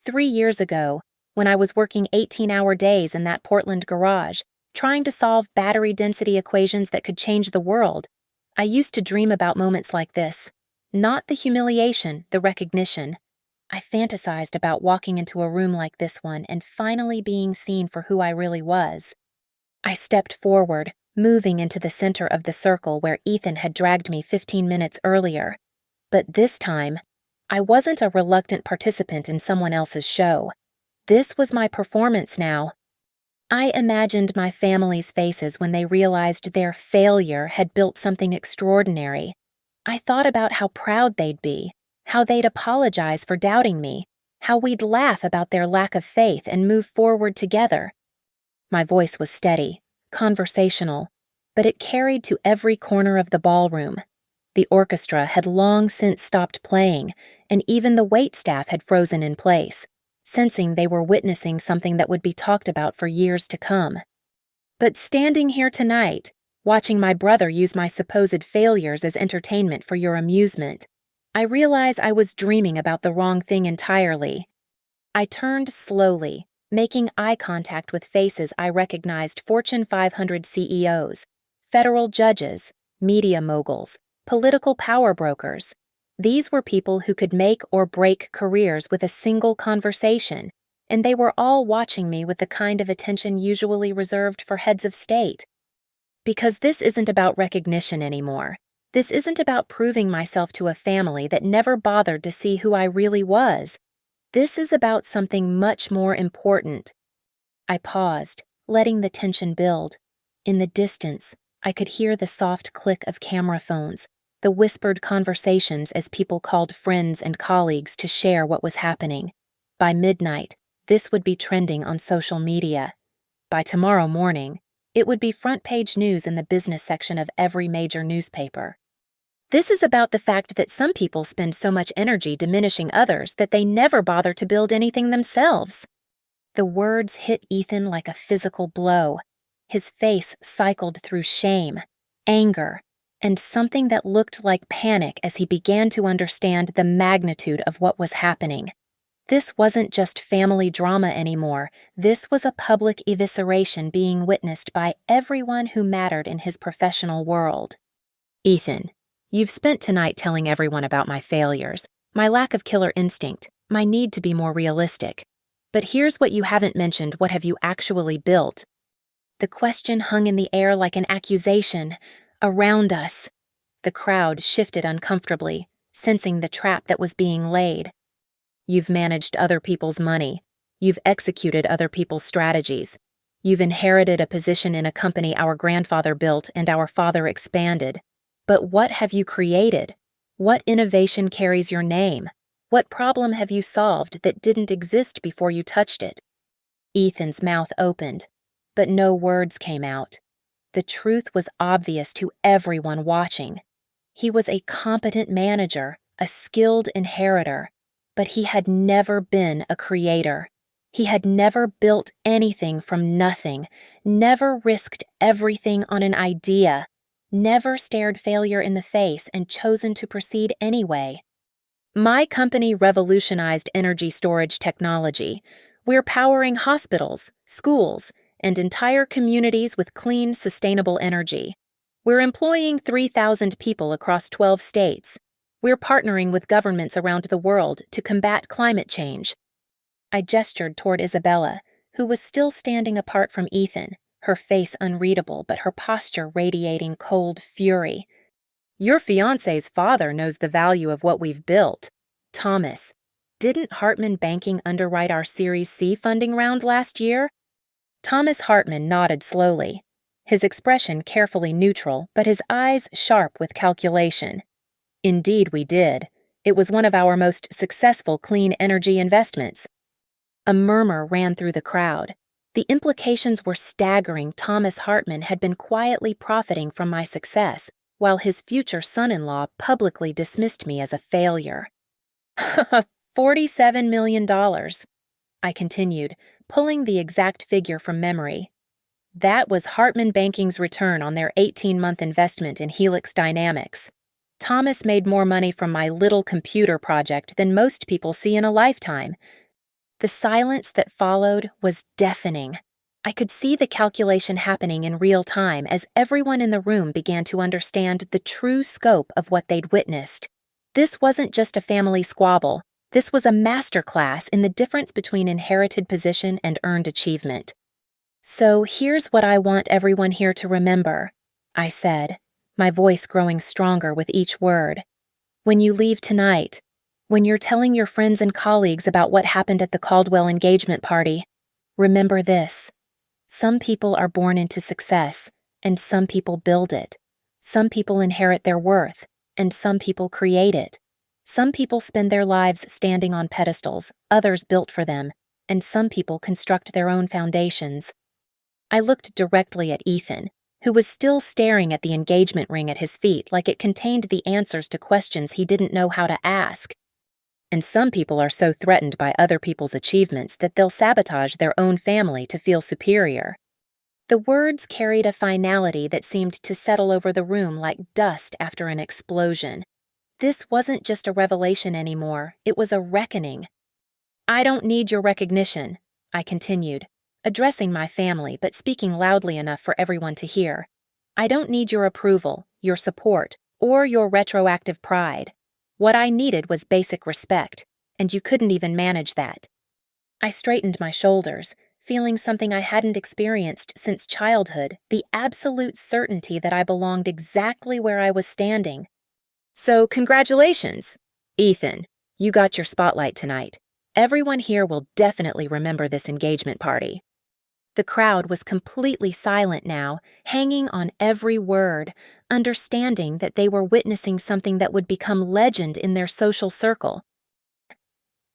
3 years ago, when I was working 18-hour days in that Portland garage, trying to solve battery density equations that could change the world, I used to dream about moments like this. Not the humiliation, the recognition. I fantasized about walking into a room like this one and finally being seen for who I really was. I stepped forward, moving into the center of the circle where Ethan had dragged me 15 minutes earlier. But this time, I wasn't a reluctant participant in someone else's show. This was my performance now. I imagined my family's faces when they realized their failure had built something extraordinary. I thought about how proud they'd be, how they'd apologize for doubting me, how we'd laugh about their lack of faith and move forward together. My voice was steady, conversational, but it carried to every corner of the ballroom. The orchestra had long since stopped playing, and even the waitstaff had frozen in place, sensing they were witnessing something that would be talked about for years to come. But standing here tonight, watching my brother use my supposed failures as entertainment for your amusement, I realized I was dreaming about the wrong thing entirely. I turned slowly, making eye contact with faces I recognized: Fortune 500 CEOs, federal judges, media moguls, political power brokers. These were people who could make or break careers with a single conversation, and they were all watching me with the kind of attention usually reserved for heads of state. Because this isn't about recognition anymore. This isn't about proving myself to a family that never bothered to see who I really was. This is about something much more important. I paused, letting the tension build. In the distance, I could hear the soft click of camera phones, the whispered conversations as people called friends and colleagues to share what was happening. By midnight, this would be trending on social media. By tomorrow morning, it would be front-page news in the business section of every major newspaper. This is about the fact that some people spend so much energy diminishing others that they never bother to build anything themselves. The words hit Ethan like a physical blow. His face cycled through shame, anger, and something that looked like panic as he began to understand the magnitude of what was happening. This wasn't just family drama anymore. This was a public evisceration being witnessed by everyone who mattered in his professional world. Ethan, you've spent tonight telling everyone about my failures, my lack of killer instinct, my need to be more realistic. But here's what you haven't mentioned: what have you actually built? The question hung in the air like an accusation. Around us. The crowd shifted uncomfortably, sensing the trap that was being laid. You've managed other people's money. You've executed other people's strategies. You've inherited a position in a company our grandfather built and our father expanded. But what have you created? What innovation carries your name? What problem have you solved that didn't exist before you touched it? Ethan's mouth opened, but no words came out. The truth was obvious to everyone watching. He was a competent manager, a skilled inheritor, but he had never been a creator. He had never built anything from nothing, never risked everything on an idea, never stared failure in the face and chosen to proceed anyway. My company revolutionized energy storage technology. We're powering hospitals, schools, and entire communities with clean, sustainable energy. We're employing 3,000 people across 12 states. We're partnering with governments around the world to combat climate change. I gestured toward Isabella, who was still standing apart from Ethan, her face unreadable but her posture radiating cold fury. Your fiancé's father knows the value of what we've built. Thomas, didn't Hartman Banking underwrite our Series C funding round last year? Thomas Hartman nodded slowly, his expression carefully neutral, but his eyes sharp with calculation. Indeed, we did. It was one of our most successful clean energy investments. A murmur ran through the crowd. The implications were staggering. Thomas Hartman had been quietly profiting from my success, while his future son-in-law publicly dismissed me as a failure. $47 million, I continued, pulling the exact figure from memory. That was Hartman Banking's return on their 18-month investment in Helix Dynamics. Thomas made more money from my little computer project than most people see in a lifetime. The silence that followed was deafening. I could see the calculation happening in real time as everyone in the room began to understand the true scope of what they'd witnessed. This wasn't just a family squabble. This was a masterclass in the difference between inherited position and earned achievement. So here's what I want everyone here to remember, I said, my voice growing stronger with each word. When you leave tonight, when you're telling your friends and colleagues about what happened at the Caldwell engagement party, remember this. Some people are born into success, and some people build it. Some people inherit their worth, and some people create it. Some people spend their lives standing on pedestals, others built for them, and some people construct their own foundations. I looked directly at Ethan, who was still staring at the engagement ring at his feet like it contained the answers to questions he didn't know how to ask. And some people are so threatened by other people's achievements that they'll sabotage their own family to feel superior. The words carried a finality that seemed to settle over the room like dust after an explosion. This wasn't just a revelation anymore, it was a reckoning. I don't need your recognition, I continued, addressing my family but speaking loudly enough for everyone to hear. I don't need your approval, your support, or your retroactive pride. What I needed was basic respect, and you couldn't even manage that. I straightened my shoulders, feeling something I hadn't experienced since childhood, the absolute certainty that I belonged exactly where I was standing. So, congratulations, Ethan. You got your spotlight tonight. Everyone here will definitely remember this engagement party. The crowd was completely silent now, hanging on every word, understanding that they were witnessing something that would become legend in their social circle.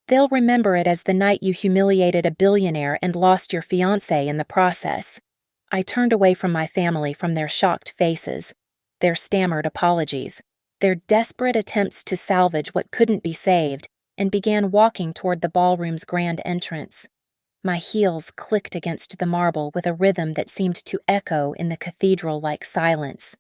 They'll remember it as the night you humiliated a billionaire and lost your fiancée in the process. I turned away from my family, from their shocked faces, their stammered apologies, their desperate attempts to salvage what couldn't be saved, and began walking toward the ballroom's grand entrance. My heels clicked against the marble with a rhythm that seemed to echo in the cathedral-like silence.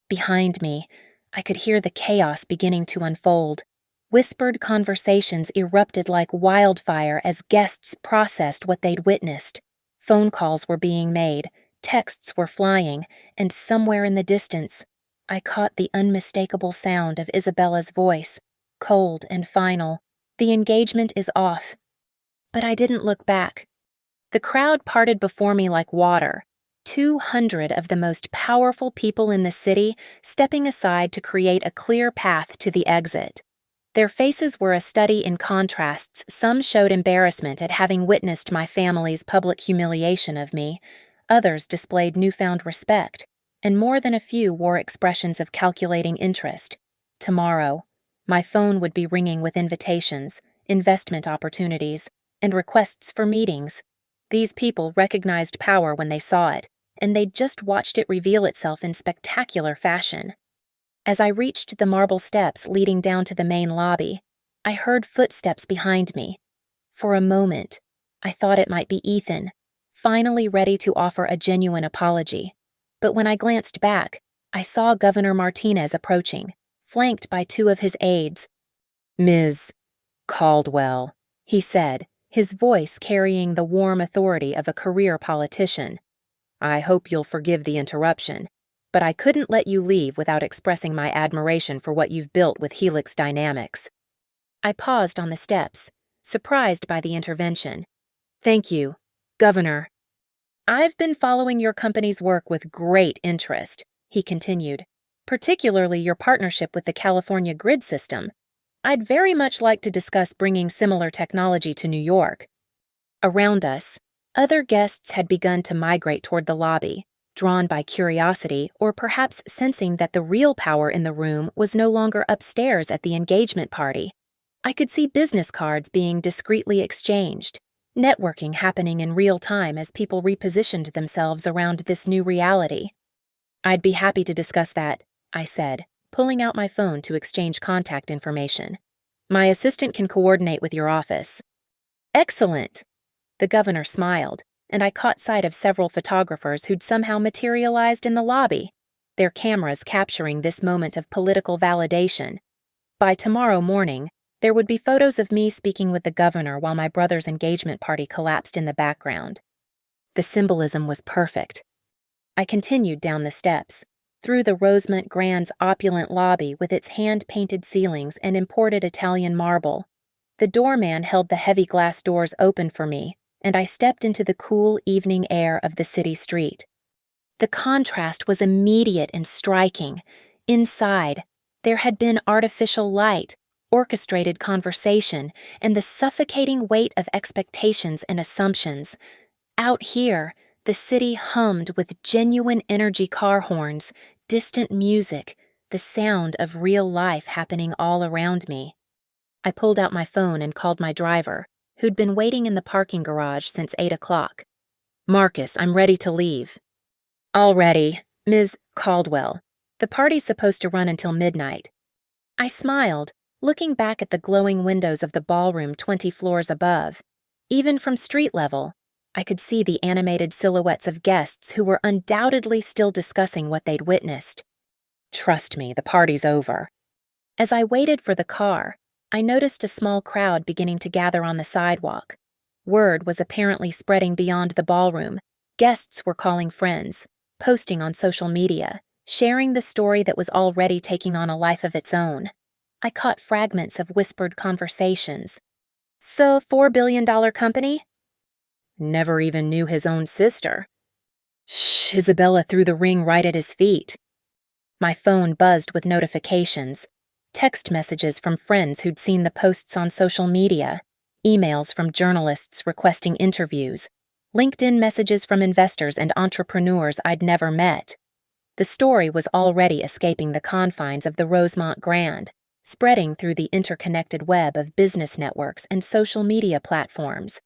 Behind me, I could hear the chaos beginning to unfold. Whispered conversations erupted like wildfire as guests processed what they'd witnessed. Phone calls were being made, texts were flying, and somewhere in the distance, I caught the unmistakable sound of Isabella's voice, cold and final. "The engagement is off." But I didn't look back. The crowd parted before me like water, 200 of the most powerful people in the city stepping aside to create a clear path to the exit. Their faces were a study in contrasts. Some showed embarrassment at having witnessed my family's public humiliation of me. Others displayed newfound respect, and more than a few wore expressions of calculating interest. Tomorrow, my phone would be ringing with invitations, investment opportunities, and requests for meetings. These people recognized power when they saw it, and they'd just watched it reveal itself in spectacular fashion. As I reached the marble steps leading down to the main lobby, I heard footsteps behind me. For a moment, I thought it might be Ethan, finally ready to offer a genuine apology. But when I glanced back, I saw Governor Martinez approaching, flanked by two of his aides. "Ms. Caldwell," he said, his voice carrying the warm authority of a career politician. "I hope you'll forgive the interruption, but I couldn't let you leave without expressing my admiration for what you've built with Helix Dynamics." I paused on the steps, surprised by the intervention. "Thank you, Governor." "I've been following your company's work with great interest," he continued, "particularly your partnership with the California grid system. I'd very much like to discuss bringing similar technology to New York." Around us, other guests had begun to migrate toward the lobby, drawn by curiosity or perhaps sensing that the real power in the room was no longer upstairs at the engagement party. I could see business cards being discreetly exchanged, networking happening in real time as people repositioned themselves around this new reality. "I'd be happy to discuss that," I said, pulling out my phone to exchange contact information. "My assistant can coordinate with your office." "Excellent!" The governor smiled, and I caught sight of several photographers who'd somehow materialized in the lobby, their cameras capturing this moment of political validation. By tomorrow morning, there would be photos of me speaking with the governor while my brother's engagement party collapsed in the background. The symbolism was perfect. I continued down the steps, through the Rosemont Grand's opulent lobby with its hand-painted ceilings and imported Italian marble. The doorman held the heavy glass doors open for me, and I stepped into the cool evening air of the city street. The contrast was immediate and striking. Inside, there had been artificial light, orchestrated conversation, and the suffocating weight of expectations and assumptions. Out here, the city hummed with genuine energy car horns, distant music, the sound of real life happening all around me. I pulled out my phone and called my driver, who'd been waiting in the parking garage since 8 o'clock. "Marcus, I'm ready to leave." "All ready, Ms. Caldwell. The party's supposed to run until midnight." I smiled, looking back at the glowing windows of the ballroom 20 floors above. Even from street level, I could see the animated silhouettes of guests who were undoubtedly still discussing what they'd witnessed. "Trust me, the party's over." As I waited for the car, I noticed a small crowd beginning to gather on the sidewalk. Word was apparently spreading beyond the ballroom. Guests were calling friends, posting on social media, sharing the story that was already taking on a life of its own. I caught fragments of whispered conversations. "So, $4 billion company? Never even knew his own sister." "Shh," Isabella threw the ring right at his feet. My phone buzzed with notifications. Text messages from friends who'd seen the posts on social media, emails from journalists requesting interviews, LinkedIn messages from investors and entrepreneurs I'd never met. The story was already escaping the confines of the Rosemont Grand, spreading through the interconnected web of business networks and social media platforms.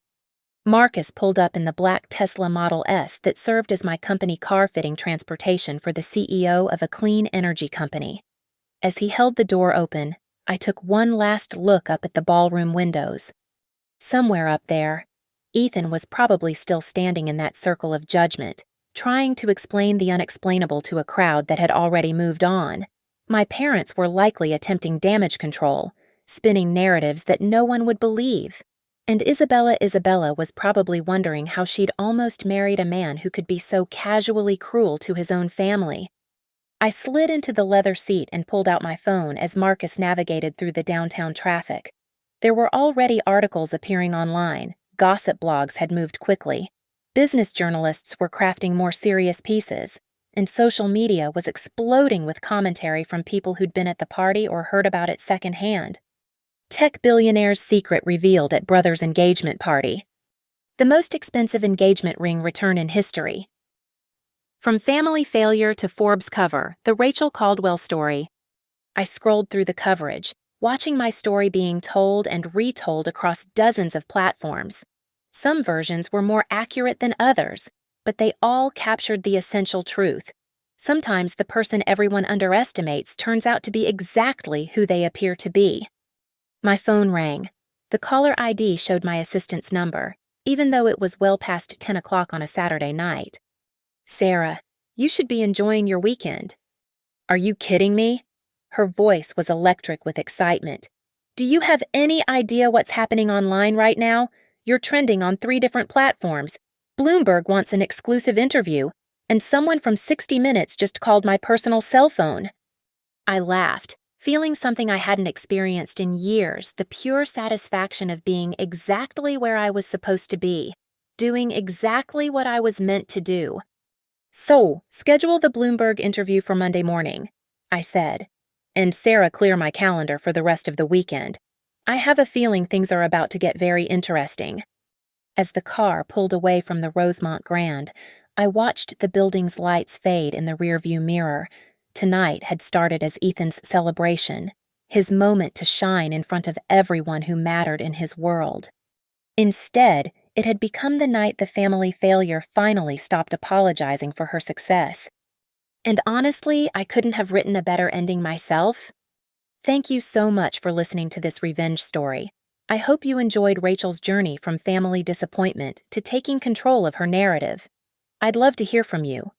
Marcus pulled up in the black Tesla Model S that served as my company car fitting transportation for the CEO of a clean energy company. As he held the door open, I took one last look up at the ballroom windows. Somewhere up there, Ethan was probably still standing in that circle of judgment, trying to explain the unexplainable to a crowd that had already moved on. My parents were likely attempting damage control, spinning narratives that no one would believe. And Isabella was probably wondering how she'd almost married a man who could be so casually cruel to his own family. I slid into the leather seat and pulled out my phone as Marcus navigated through the downtown traffic. There were already articles appearing online. Gossip blogs had moved quickly. Business journalists were crafting more serious pieces, and social media was exploding with commentary from people who'd been at the party or heard about it secondhand. Tech billionaire's secret revealed at brother's engagement party. The most expensive engagement ring return in history. From family failure to Forbes cover, the Rachel Caldwell story. I scrolled through the coverage, watching my story being told and retold across dozens of platforms. Some versions were more accurate than others, but they all captured the essential truth. Sometimes the person everyone underestimates turns out to be exactly who they appear to be. My phone rang. The caller ID showed my assistant's number, even though it was well past 10 o'clock on a Saturday night. "Sarah, you should be enjoying your weekend." "Are you kidding me?" Her voice was electric with excitement. "Do you have any idea what's happening online right now? You're trending on 3 different platforms. Bloomberg wants an exclusive interview, and someone from 60 Minutes just called my personal cell phone." I laughed, feeling something I hadn't experienced in years, the pure satisfaction of being exactly where I was supposed to be, doing exactly what I was meant to do. "So, schedule the Bloomberg interview for Monday morning," I said, "and Sarah clear my calendar for the rest of the weekend. I have a feeling things are about to get very interesting." As the car pulled away from the Rosemont Grand, I watched the building's lights fade in the rearview mirror. Tonight had started as Ethan's celebration, his moment to shine in front of everyone who mattered in his world. Instead, it had become the night the family failure finally stopped apologizing for her success. And honestly, I couldn't have written a better ending myself. Thank you so much for listening to this revenge story. I hope you enjoyed Rachel's journey from family disappointment to taking control of her narrative. I'd love to hear from you.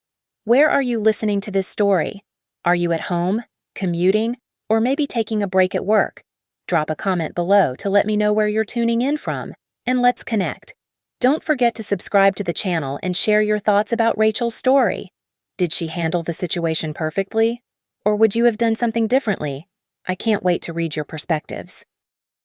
Where are you listening to this story? Are you at home, commuting, or maybe taking a break at work? Drop a comment below to let me know where you're tuning in from, and let's connect. Don't forget to subscribe to the channel and share your thoughts about Rachel's story. Did she handle the situation perfectly? Or would you have done something differently? I can't wait to read your perspectives.